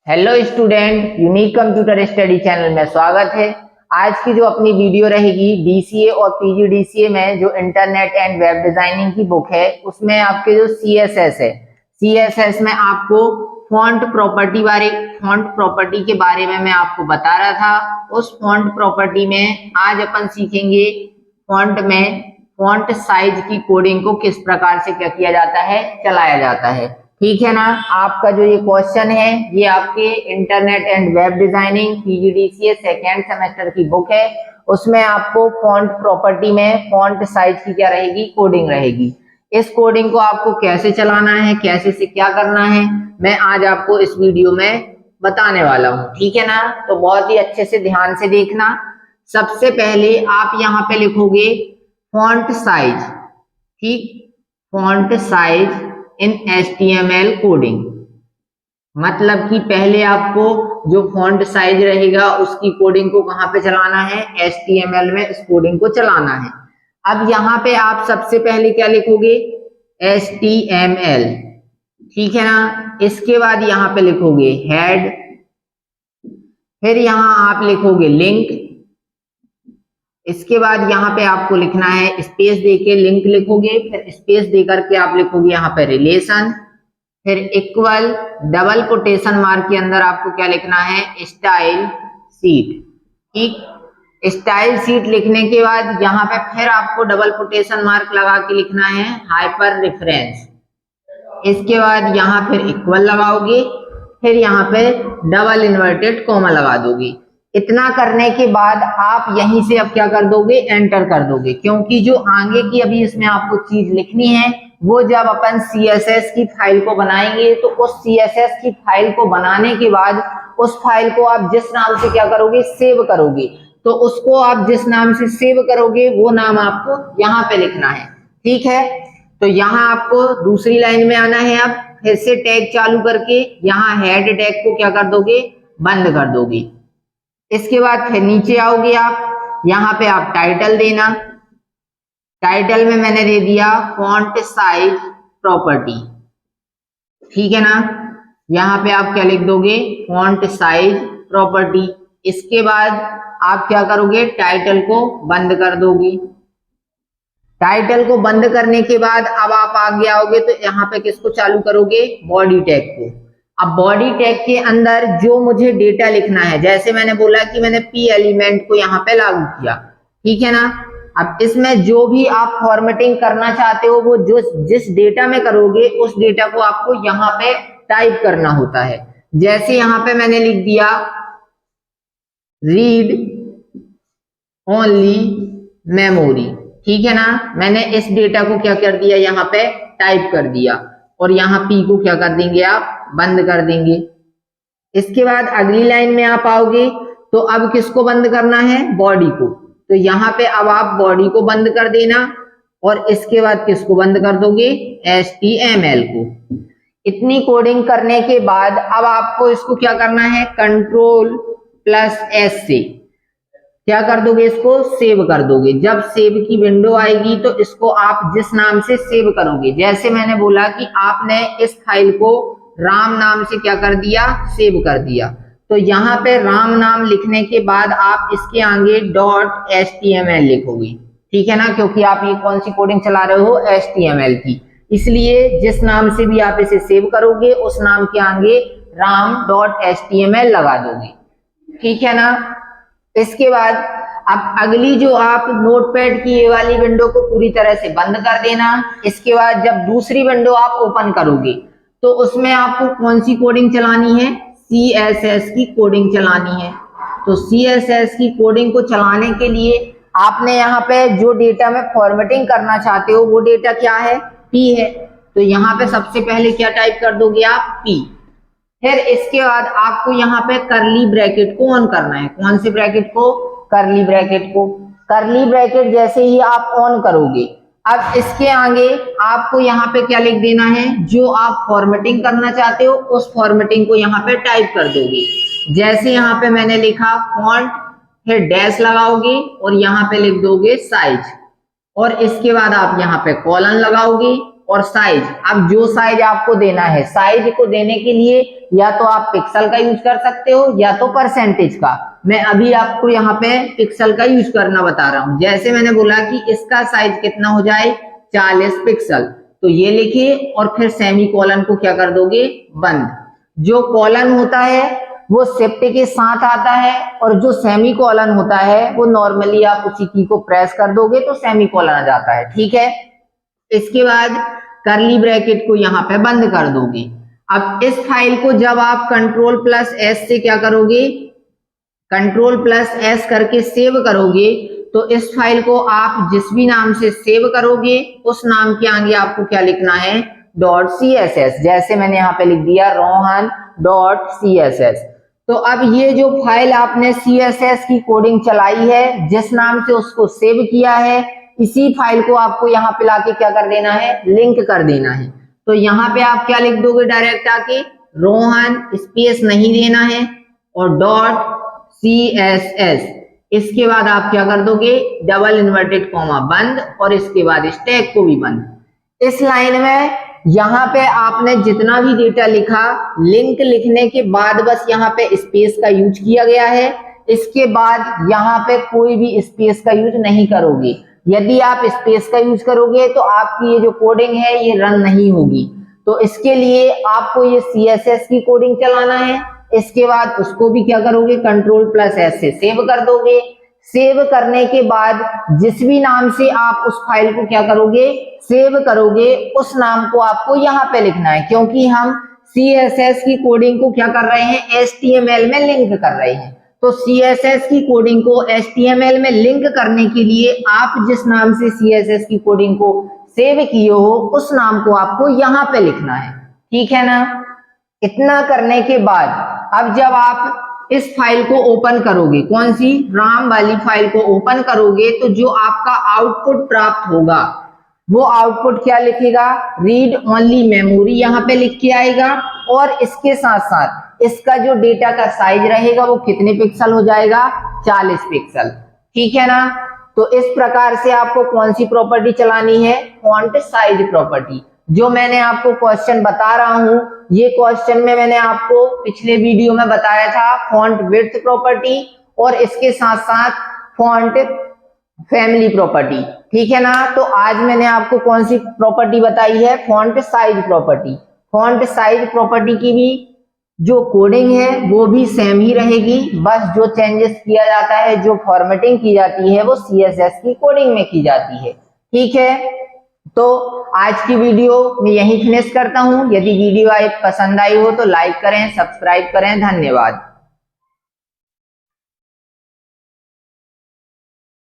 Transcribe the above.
Hello student, unique computer study channel में स्वागत है। आज की जो अपनी वीडियो रहेगी डीसीए और पीजीडीसीए में जो इंटरनेट एंड वेब डिजाइनिंग की बुक है उसमें आपके जो सीएसएस है, सीएसएस में आपको फॉन्ट प्रॉपर्टी के बारे में मैं आपको बता रहा था। उस फॉन्ट प्रॉपर्टी में आज अपन सीखेंगे फॉन्ट साइज की कोडिंग को किस प्रकार से क्या किया जाता है, चलाया जाता है। ठीक है ना। आपका जो ये क्वेश्चन है ये आपके internet and web designing PGDCA second semester की बुक है। उसमें आपको फॉन्ट प्रॉपर्टी में फॉन्ट साइज की क्या रहेगी, कोडिंग रहेगी। इस कोडिंग को आपको कैसे चलाना है, कैसे से क्या करना है, मैं आज आपको इस वीडियो में बताने वाला हूँ। ठीक है ना। तो बहुत ही अच्छे से ध्यान से देखना। सबसे पहले आप यहाँ पे लिखोगे फॉन्ट साइज। ठीक, font size in HTML coding, मतलब कि पहले आपको जो फॉन्ट साइज रहेगा उसकी कोडिंग को कहां पे चलाना है, HTML में इस कोडिंग को चलाना है। अब यहाँ पे आप सबसे पहले क्या लिखोगे, HTML। ठीक है ना। इसके बाद यहाँ पे लिखोगे हेड, फिर यहाँ आप लिखोगे लिंक। इसके बाद यहाँ पे आपको लिखना है स्पेस देके लिंक लिखोगे, फिर स्पेस देकर के आप लिखोगे यहाँ पे रिलेशन, फिर इक्वल, डबल कोटेशन मार्क के अंदर आपको क्या लिखना है, स्टाइल सीट। ठीक, स्टाइल सीट लिखने के बाद यहाँ पे फिर आपको डबल कोटेशन मार्क लगा के लिखना है हाइपर रेफरेंस। इसके बाद यहाँ फिर इक्वल लगाओगे, फिर यहाँ पे डबल इन्वर्टेड कॉमा लगा दोगे। इतना करने के बाद आप यहीं से अब क्या कर दोगे, एंटर कर दोगे, क्योंकि जो आगे की अभी इसमें आपको चीज लिखनी है वो जब अपन सीएसएस की फाइल को बनाएंगे तो उस सीएसएस की फाइल को बनाने के बाद उस फाइल को आप जिस नाम से क्या करोगे, सेव करोगे। तो उसको आप जिस नाम से सेव करोगे वो नाम आपको यहाँ पे लिखना है। ठीक है। तो यहाँ आपको दूसरी लाइन में आना है। अब फिर से टैग चालू करके यहाँ हेड टैग को क्या कर दोगे, बंद कर दोगे। इसके बाद फिर नीचे आओगे आप, यहाँ पे आप टाइटल देना। टाइटल में मैंने दे दिया फॉन्ट साइज प्रॉपर्टी। ठीक है ना। यहाँ पे आप क्या लिख दोगे, फॉन्ट साइज प्रॉपर्टी। इसके बाद आप क्या करोगे, टाइटल को बंद कर दोगे। टाइटल को बंद करने के बाद अब आप आगे आओगे तो यहाँ पे किसको चालू करोगे, बॉडी टैग को। अब बॉडी टैग के अंदर जो मुझे डेटा लिखना है, जैसे मैंने बोला कि मैंने पी एलिमेंट को यहाँ पे लागू किया। ठीक है ना। अब इसमें जो भी आप फॉर्मेटिंग करना चाहते हो वो जिस डेटा में करोगे उस डेटा को आपको यहाँ पे टाइप करना होता है। जैसे यहाँ पे मैंने लिख दिया रीड ओनली मेमोरी। ठीक है ना। मैंने इस डेटा को क्या कर दिया, यहाँ पे टाइप कर दिया, और यहाँ पी को क्या कर देंगे, आप बंद कर देंगे। इसके बाद अगली लाइन में आप आओगे तो अब किसको बंद करना है, बॉडी को। तो यहाँ पे अब आप बॉडी को बंद कर देना, और इसके बाद किसको बंद कर दोगे, HTML को। इतनी कोडिंग करने के बाद अब आपको इसको क्या करना है, Ctrl+S से क्या कर दोगे, इसको सेव कर दोगे। जब सेव की विंडो आएगी तो इसको आप जिस नाम से सेव करोगे, जैसे मैंने बोला कि आपने इस फाइल को राम नाम से क्या कर दिया, सेव कर दिया, तो यहाँ पे राम नाम लिखने के बाद आप इसके आगे .html लिखोगे। ठीक है ना, क्योंकि आप ये कौन सी कोडिंग चला रहे हो, HTML की, इसलिए जिस नाम से भी आप इसे सेव करोगे उस नाम के आगे ram.html लगा दोगे। ठीक है ना। इसके बाद अब अगली जो आप नोटपैड की ये वाली विंडो को पूरी तरह से बंद कर देना। इसके बाद जब दूसरी विंडो आप ओपन करोगे तो उसमें आपको कौन सी कोडिंग चलानी है, CSS की कोडिंग चलानी है। तो CSS की कोडिंग को चलाने के लिए आपने यहाँ पे जो डेटा में फॉर्मेटिंग करना चाहते हो वो डेटा क्या है, P है। तो यहाँ पे सबसे पहले क्या टाइप कर दोगे आप, P। फिर इसके बाद आपको यहाँ पे करली ब्रैकेट को ऑन करना है। कौन से ब्रैकेट को, करली ब्रैकेट को। करली ब्रैकेट जैसे ही आप ऑन करोगे अब इसके आगे आपको यहाँ पे क्या लिख देना है, जो आप फॉर्मेटिंग करना चाहते हो उस फॉर्मेटिंग को यहाँ पे टाइप कर दोगे। जैसे यहाँ पे मैंने लिखा फॉन्ट, फिर डैश लगाओगे और यहाँ पे लिख दोगे साइज, और इसके बाद आप यहाँ पे कॉलन लगाओगे, और साइज। अब जो साइज आपको देना है, साइज को देने के लिए या तो आप पिक्सल का यूज कर सकते हो या तो परसेंटेज का। मैं अभी आपको यहाँ पे पिक्सल का यूज करना बता रहा हूं। जैसे मैंने बोला कि इसका साइज कितना हो जाए 40 पिक्सल, तो ये लिखिए और फिर सेमी कॉलन को क्या कर दोगे, बंद। जो कॉलन होता है वो शिफ्ट के साथ आता है और जो सेमी कॉलन होता है वो नॉर्मली आप उसी की को प्रेस कर दोगे तो सेमी कॉलन आ जाता है, ठीक है। इसके बाद करली ब्रैकेट को यहाँ पे बंद कर दोगे। अब इस फाइल को जब आप Ctrl+S से क्या करोगे, Ctrl+S करके सेव करोगे, तो इस फाइल को आप जिस भी नाम से सेव करोगे उस नाम के आगे आपको क्या लिखना है, .css। जैसे मैंने यहाँ पे लिख दिया rohan.css। तो अब ये जो फाइल आपने CSS की कोडिंग चलाई है, जिस नाम से उसको सेव किया है, इसी फाइल को आपको यहाँ पे लाके क्या कर देना है, लिंक कर देना है। तो यहाँ पे आप क्या लिख दोगे, डायरेक्ट आके रोहन, स्पेस नहीं देना है और .css। इसके बाद आप क्या कर दोगे, डबल इन्वर्टेड कॉमा बंद और इसके बाद इस टैग को भी बंद। इस लाइन में यहाँ पे आपने जितना भी डेटा लिखा, लिंक लिखने के बाद बस यहाँ पे स्पेस का यूज किया गया है। इसके बाद यहाँ पे कोई भी स्पेस का यूज नहीं करोगे। यदि आप स्पेस का यूज करोगे तो आपकी ये जो कोडिंग है ये रन नहीं होगी। तो इसके लिए आपको ये CSS की कोडिंग चलाना है। इसके बाद उसको भी क्या करोगे, Ctrl+S से सेव कर दोगे। सेव करने के बाद जिस भी नाम से आप उस फाइल को क्या करोगे, सेव करोगे, उस नाम को आपको यहाँ पे लिखना है, क्योंकि हम CSS की कोडिंग को क्या कर रहे हैं, HTML में लिंक कर रहे हैं। तो CSS की कोडिंग को HTML में लिंक करने के लिए आप जिस नाम से CSS की कोडिंग को सेव किए हो उस नाम को आपको यहाँ पे लिखना है, ठीक है ना। इतना करने के बाद अब जब आप इस फाइल को ओपन करोगे, कौन सी, राम वाली फाइल को ओपन करोगे, तो जो आपका आउटपुट प्राप्त होगा वो आउटपुट क्या लिखेगा, रीड ओनली मेमोरी यहाँ पे लिख के आएगा। और इसके साथ साथ इसका जो डेटा का साइज रहेगा वो कितने पिक्सल हो जाएगा, 40 पिक्सल, ठीक है ना। तो इस प्रकार से आपको कौन सी प्रॉपर्टी चलानी है, फॉन्ट साइज प्रॉपर्टी। जो मैंने आपको क्वेश्चन बता रहा हूं, ये क्वेश्चन में मैंने आपको पिछले वीडियो में बताया था फॉन्ट विड्थ प्रॉपर्टी और इसके साथ साथ फॉन्ट फैमिली प्रॉपर्टी, ठीक है ना। तो आज मैंने आपको कौन सी प्रॉपर्टी बताई है, font size property. Font size property की भी जो कोडिंग है वो भी सेम ही रहेगी, बस जो चेंजेस किया जाता है, जो फॉर्मेटिंग की जाती है वो CSS की कोडिंग में की जाती है, ठीक है। तो आज की वीडियो मैं यहीं फिनिश करता हूं। यदि वीडियो पसंद आई हो तो लाइक करें, सब्सक्राइब करें। धन्यवाद।